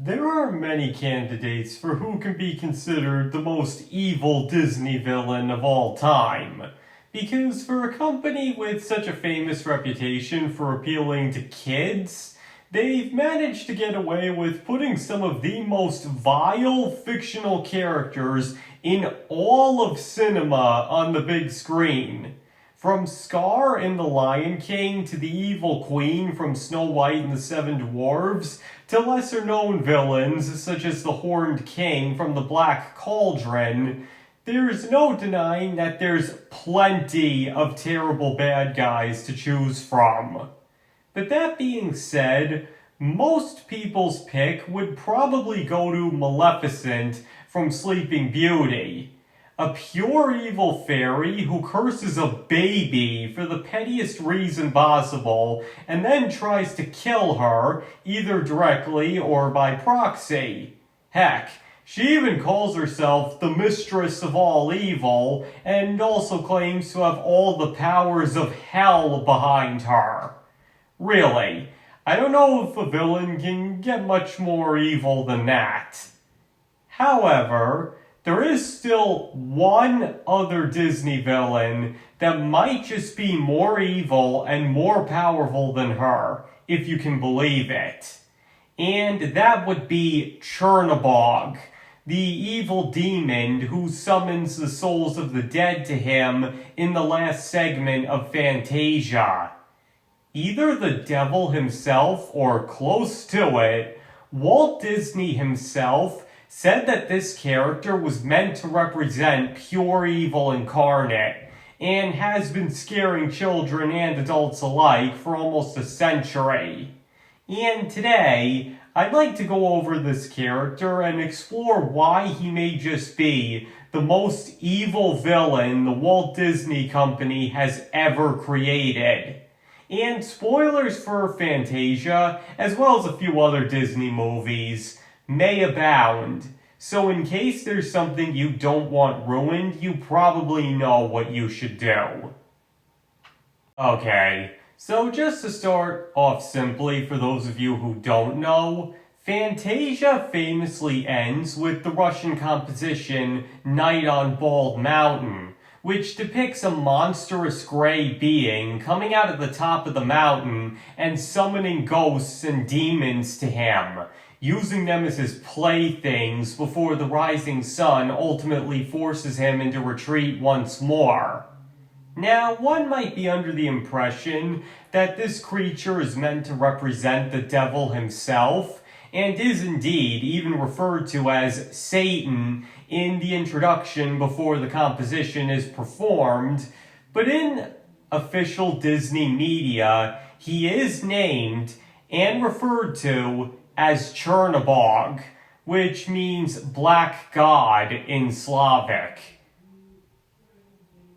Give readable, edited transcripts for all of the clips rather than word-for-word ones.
There are many candidates for who can be considered the most evil Disney villain of all time. Because for a company with such a famous reputation for appealing to kids, they've managed to get away with putting some of the most vile fictional characters in all of cinema on the big screen. From Scar in The Lion King to the evil queen from Snow White and the Seven Dwarfs to lesser known villains such as the Horned King from the Black Cauldron, there's no denying that there's plenty of terrible bad guys to choose from. But that being said, most people's pick would probably go to Maleficent from Sleeping Beauty. A pure evil fairy who curses a baby for the pettiest reason possible and then tries to kill her, either directly or by proxy. Heck, she even calls herself the mistress of all evil and also claims to have all the powers of hell behind her. Really, I don't know if a villain can get much more evil than that. However, there is still one other Disney villain that might just be more evil and more powerful than her, if you can believe it. And that would be Chernabog, the evil demon who summons the souls of the dead to him in the last segment of Fantasia. Either the devil himself or close to it, Walt Disney himself said that this character was meant to represent pure evil incarnate, and has been scaring children and adults alike for almost a century. And today, I'd like to go over this character and explore why he may just be the most evil villain the Walt Disney Company has ever created. And spoilers for Fantasia, as well as a few other Disney movies, may abound, so in case there's something you don't want ruined, you probably know what you should do. Okay, so just to start off simply, for those of you who don't know, Fantasia famously ends with the Russian composition Night on Bald Mountain, which depicts a monstrous gray being coming out of the top of the mountain and summoning ghosts and demons to him, using them as his playthings before the rising sun ultimately forces him into retreat once more. Now, one might be under the impression that this creature is meant to represent the devil himself, and is indeed even referred to as Satan in the introduction before the composition is performed, but in official Disney media, he is named and referred to as Chernabog, which means black god in Slavic.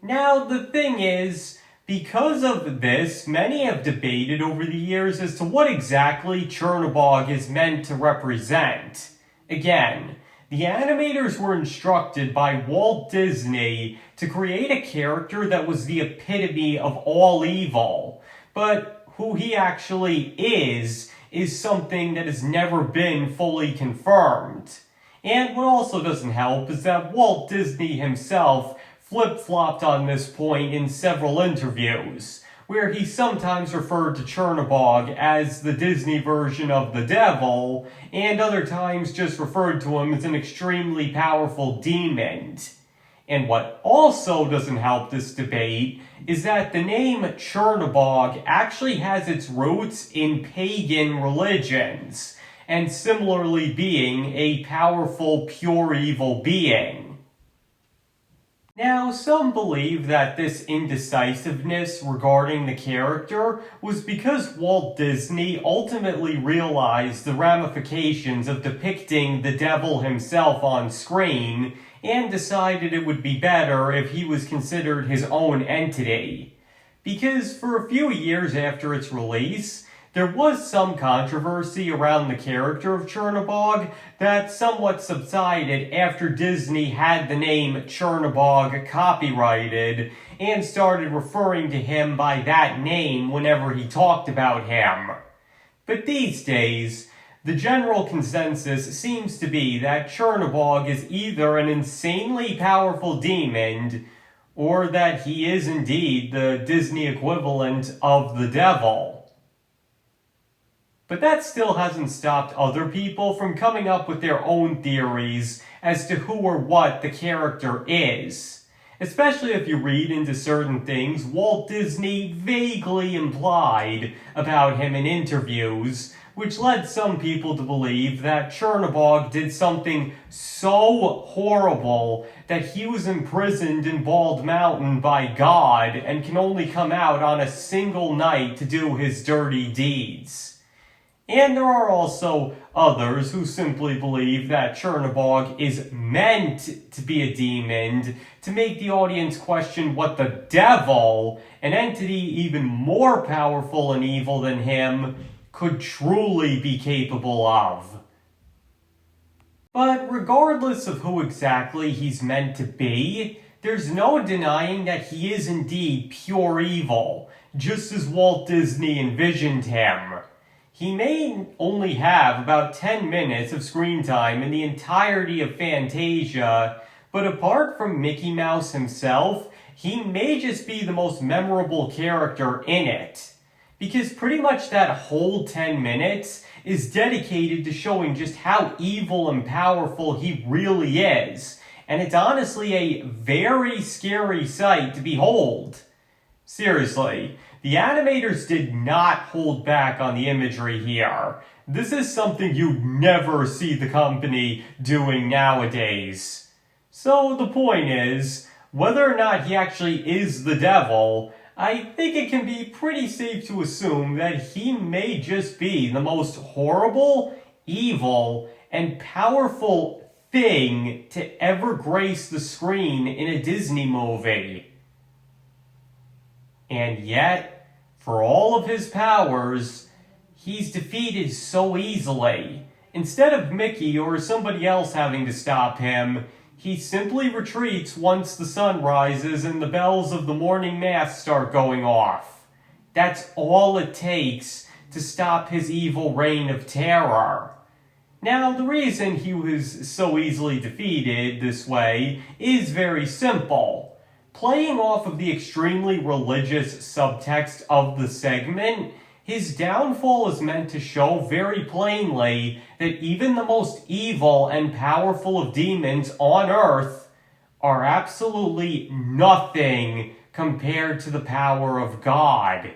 Now, the thing is, because of this, many have debated over the years as to what exactly Chernabog is meant to represent. Again, the animators were instructed by Walt Disney to create a character that was the epitome of all evil, but who he actually is something that has never been fully confirmed. And what also doesn't help is that Walt Disney himself flip-flopped on this point in several interviews, where he sometimes referred to Chernabog as the Disney version of the devil, and other times just referred to him as an extremely powerful demon. And what also doesn't help this debate is that the name Chernabog actually has its roots in pagan religions, and similarly being a powerful, pure evil being. Now, some believe that this indecisiveness regarding the character was because Walt Disney ultimately realized the ramifications of depicting the devil himself on screen, and decided it would be better if he was considered his own entity. Because for a few years after its release, there was some controversy around the character of Chernabog that somewhat subsided after Disney had the name Chernabog copyrighted and started referring to him by that name whenever he talked about him. But these days, The general consensus seems to be that Chernabog is either an insanely powerful demon, or that he is indeed the Disney equivalent of the devil. But that still hasn't stopped other people from coming up with their own theories as to who or what the character is. Especially if you read into certain things Walt Disney vaguely implied about him in interviews, which led some people to believe that Chernabog did something so horrible that he was imprisoned in Bald Mountain by God and can only come out on a single night to do his dirty deeds. And there are also others who simply believe that Chernabog is meant to be a demon to make the audience question what the devil, an entity even more powerful and evil than him, could truly be capable of. But regardless of who exactly he's meant to be, there's no denying that he is indeed pure evil, just as Walt Disney envisioned him. He may only have about 10 minutes of screen time in the entirety of Fantasia, but apart from Mickey Mouse himself, he may just be the most memorable character in it. Because pretty much that whole 10 minutes is dedicated to showing just how evil and powerful he really is. And it's honestly a very scary sight to behold. Seriously, the animators did not hold back on the imagery here. This is something you never see the company doing nowadays. So the point is, whether or not he actually is the devil, I think it can be pretty safe to assume that he may just be the most horrible, evil, and powerful thing to ever grace the screen in a Disney movie. And yet, for all of his powers, he's defeated so easily. Instead of Mickey or somebody else having to stop him, he simply retreats once the sun rises and the bells of the morning mass start going off. That's all it takes to stop his evil reign of terror. Now, the reason he was so easily defeated this way is very simple. Playing off of the extremely religious subtext of the segment, his downfall is meant to show very plainly that even the most evil and powerful of demons on Earth are absolutely nothing compared to the power of God.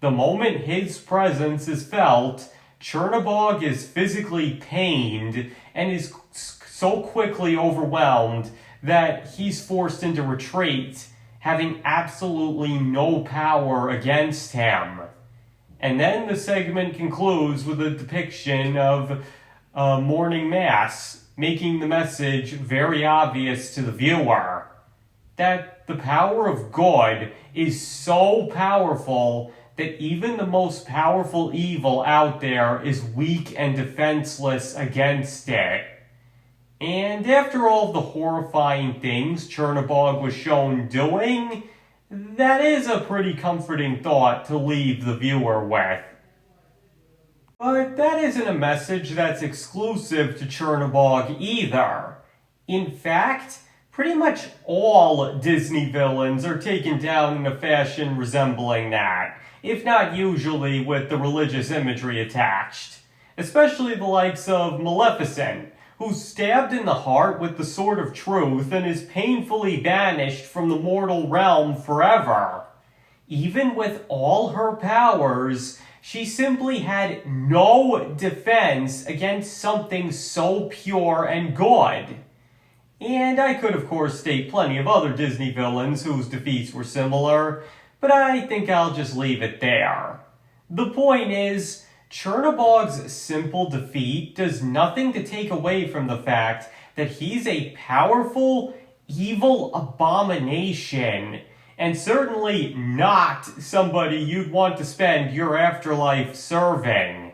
The moment his presence is felt, Chernabog is physically pained and is so quickly overwhelmed that he's forced into retreat, having absolutely no power against him. And then the segment concludes with a depiction of morning mass, making the message very obvious to the viewer that the power of God is so powerful that even the most powerful evil out there is weak and defenseless against it. And after all the horrifying things Chernabog was shown doing, that is a pretty comforting thought to leave the viewer with. But that isn't a message that's exclusive to Chernabog either. In fact, pretty much all Disney villains are taken down in a fashion resembling that, if not usually with the religious imagery attached. Especially the likes of Maleficent, who's stabbed in the heart with the sword of truth and is painfully banished from the mortal realm forever. Even with all her powers, she simply had no defense against something so pure and good. And I could of course state plenty of other Disney villains whose defeats were similar, but I think I'll just leave it there. The point is, Chernabog's simple defeat does nothing to take away from the fact that he's a powerful, evil abomination, and certainly not somebody you'd want to spend your afterlife serving.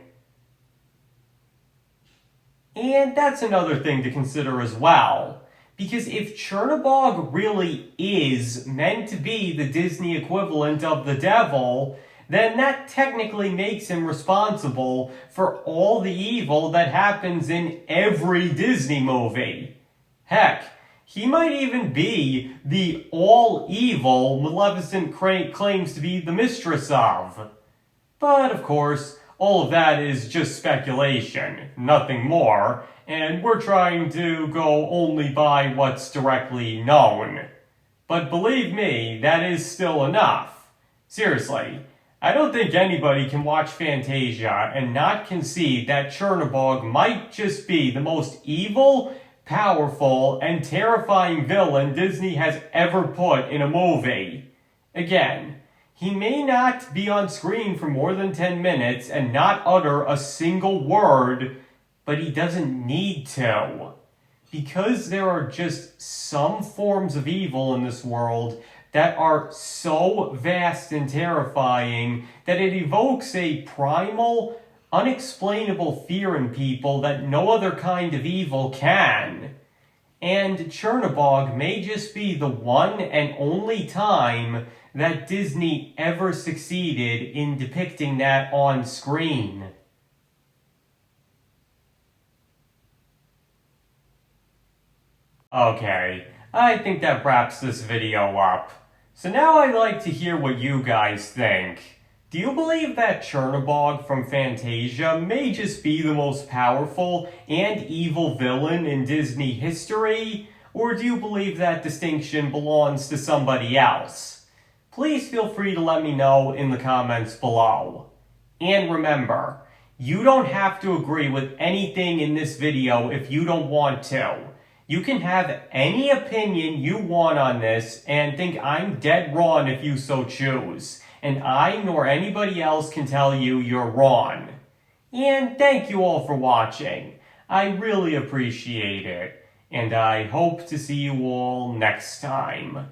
And that's another thing to consider as well, because if Chernabog really is meant to be the Disney equivalent of the devil, then that technically makes him responsible for all the evil that happens in every Disney movie. Heck, he might even be the all-evil Maleficent claims to be the mistress of. But of course, all of that is just speculation, nothing more, and we're trying to go only by what's directly known. But believe me, that is still enough. Seriously, I don't think anybody can watch Fantasia and not concede that Chernabog might just be the most evil, powerful, and terrifying villain Disney has ever put in a movie. Again, he may not be on screen for more than 10 minutes and not utter a single word, but he doesn't need to. Because there are just some forms of evil in this world that are so vast and terrifying that it evokes a primal, unexplainable fear in people that no other kind of evil can. And Chernabog may just be the one and only time that Disney ever succeeded in depicting that on screen. Okay, I think that wraps this video up. So now I'd like to hear what you guys think. Do you believe that Chernabog from Fantasia may just be the most powerful and evil villain in Disney history? Or do you believe that distinction belongs to somebody else? Please feel free to let me know in the comments below. And remember, you don't have to agree with anything in this video if you don't want to. You can have any opinion you want on this and think I'm dead wrong if you so choose. And I nor anybody else can tell you you're wrong. And thank you all for watching. I really appreciate it. And I hope to see you all next time.